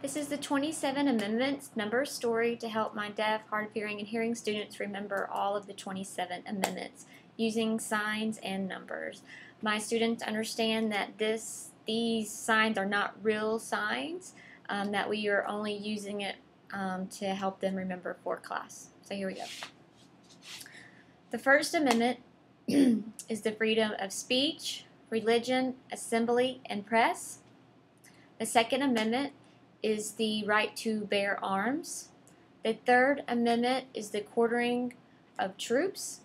This is the 27 Amendments number story to help my deaf, hard of hearing, and hearing students remember all of the 27 amendments using signs and numbers. My students understand that these signs are not real signs, that we are only using it to help them remember for class. So here we go. The First Amendment is the freedom of speech, religion, assembly, and press. The Second Amendment is the right to bear arms. The Third Amendment is the quartering of troops.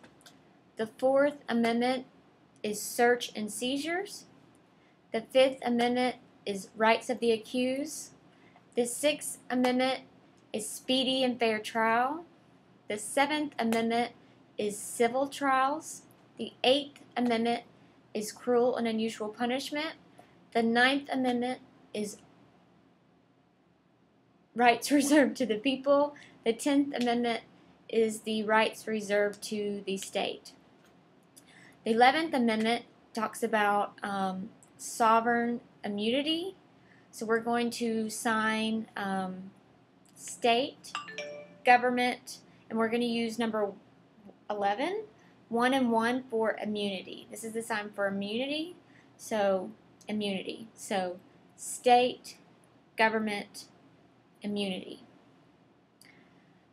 The Fourth Amendment is search and seizures. The Fifth Amendment is rights of the accused. The Sixth Amendment is speedy and fair trial. The Seventh Amendment is civil trials. The Eighth Amendment is cruel and unusual punishment. The Ninth Amendment is rights reserved to the people. The 10th Amendment is the rights reserved to the state. The 11th Amendment talks about sovereign immunity. So we're going to sign state, government, and we're going to use number 11, 1 and 1 for immunity. This is the sign for immunity. So immunity. So state, government, immunity.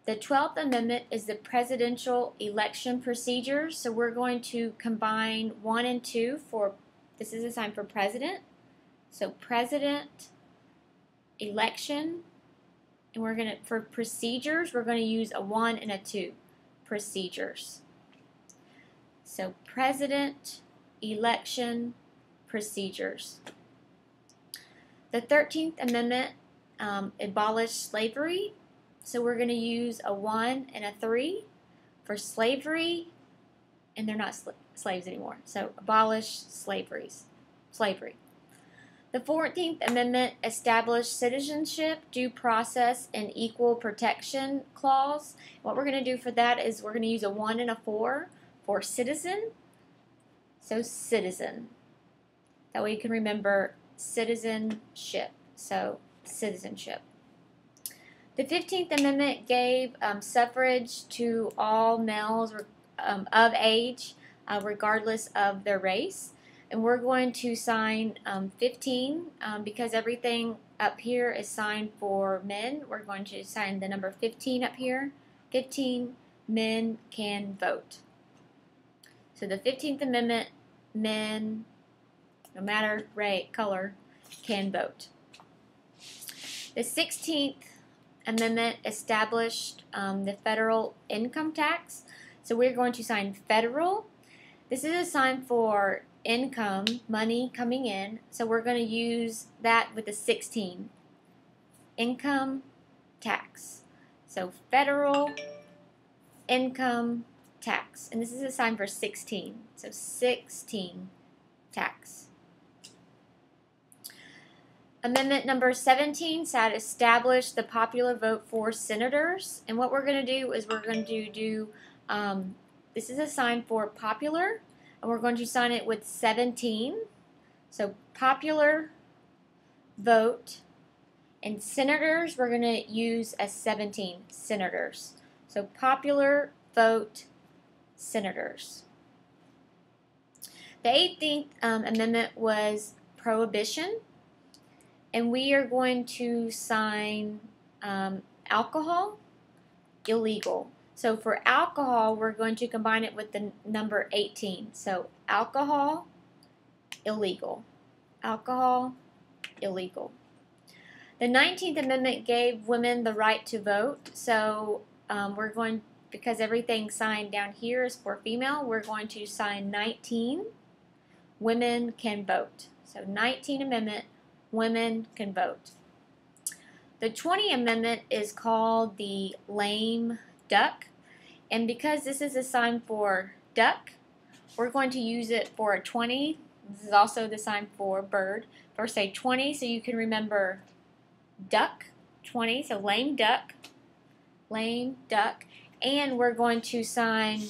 The 12th Amendment is the presidential election procedures. So we're going to combine 1 and 2 for, this is a sign for president. So president, election, and we're going to, for procedures, we're going to use a 1 and a 2. Procedures. So president, election, procedures. The 13th Amendment abolished slavery. So we're going to use a 1 and a 3 for slavery, and they're not slaves anymore. So abolish slavery. The 14th Amendment established citizenship, due process, and equal protection clause. What we're going to do for that is we're going to use a 1 and a 4 for citizen. So citizen. That way you can remember citizenship. So citizenship. The 15th Amendment gave suffrage to all males of age, regardless of their race. And we're going to sign 15 because everything up here is signed for men. We're going to sign the number 15 up here. 15, men can vote. So the 15th Amendment, men, no matter race, color, can vote. The 16th Amendment established the federal income tax. So we're going to sign federal. This is a sign for income, money coming in. So we're going to use that with the 16. Income tax. So federal income tax. And this is a sign for 16. So 16 tax. Amendment number 17 said establish the popular vote for senators. And what we're going to do is we're going to do, this is a sign for popular, and we're going to sign it with 17. So popular vote. And senators, we're going to use as 17 senators. So popular vote senators. The 18th Amendment was Prohibition. And we are going to sign alcohol, illegal. So for alcohol, we're going to combine it with the number 18. So alcohol, illegal. Alcohol, illegal. The 19th Amendment gave women the right to vote. So we're going, because everything signed down here is for female, we're going to sign 19. Women can vote. So 19th Amendment, women can vote. The 20th Amendment is called the lame duck. And because this is a sign for duck, we're going to use it for a 20. This is also the sign for bird. First say 20 so you can remember duck, 20. So lame duck, lame duck. And we're going to sign,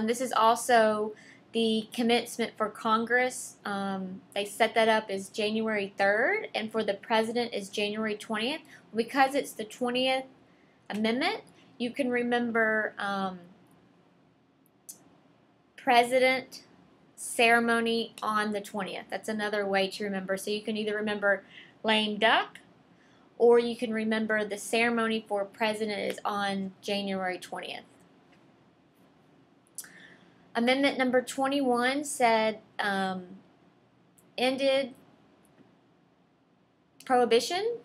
this is also The commencement for Congress, they set that up as January 3rd, and for the president is January 20th. Because it's the 20th Amendment, you can remember president ceremony on the 20th. That's another way to remember. So you can either remember lame duck, or you can remember the ceremony for president is on January 20th. Amendment number 21 said ended prohibition.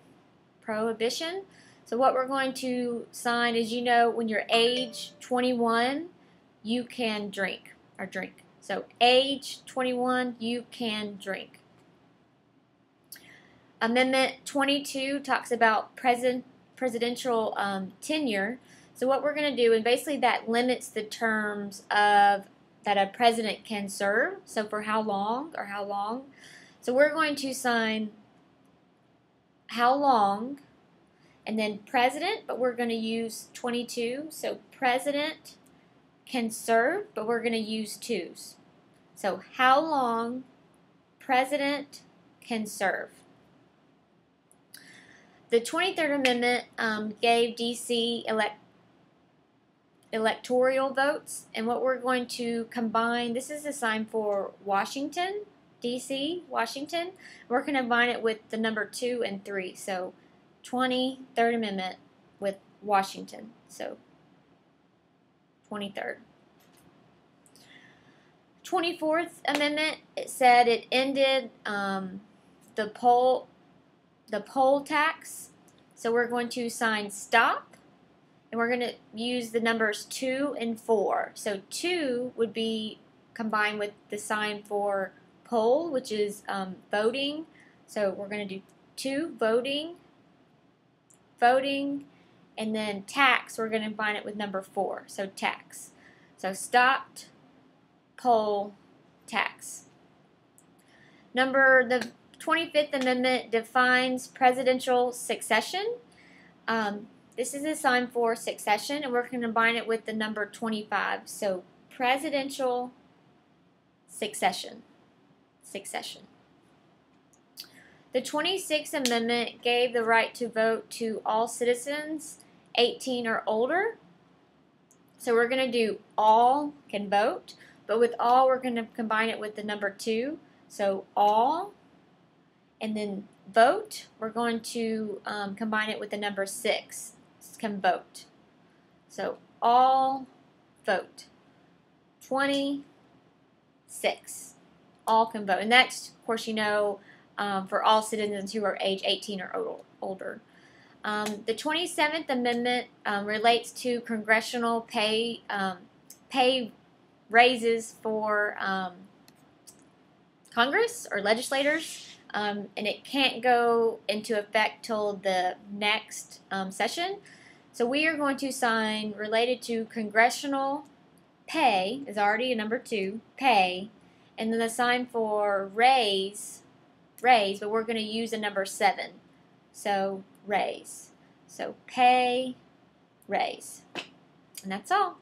So what we're going to sign is, you know, when you're age 21, you can drink. So age 21, you can drink. Amendment 22 talks about presidential tenure. So what we're going to do, and basically that limits the terms of that a president can serve. So for how long. So we're going to sign how long, and then president, but we're going to use 22. So president can serve, but we're going to use twos. So how long president can serve. The 23rd Amendment gave D.C. electoral votes, and what we're going to combine, this is a sign for Washington, D.C., Washington. We're going to combine it with the number 2 and 3, so 23rd Amendment with Washington, so 23rd. 24th Amendment, it said it ended the poll tax, so we're going to sign stop, and we're going to use the numbers 2 and 4. So 2 would be combined with the sign for poll, which is voting. So we're going to do 2, voting, and then tax, we're going to combine it with number 4. So tax. So stopped, poll, tax. The 25th Amendment defines presidential succession. This is a sign for succession, and we're going to combine it with the number 25. So presidential succession. The 26th Amendment gave the right to vote to all citizens 18 or older. So we're going to do all can vote, but with all we're going to combine it with the number 2. So all, and then vote, we're going to combine it with the number 6. Can vote. So all vote. 26. All can vote. And that's, of course, you know, for all citizens who are age 18 or older. The 27th Amendment relates to congressional pay raises for Congress or legislators. And it can't go into effect till the next session. So we are going to sign related to congressional pay, is already a number 2, pay, and then the sign for raise, but we're going to use a number 7. So raise. So pay, raise. And that's all.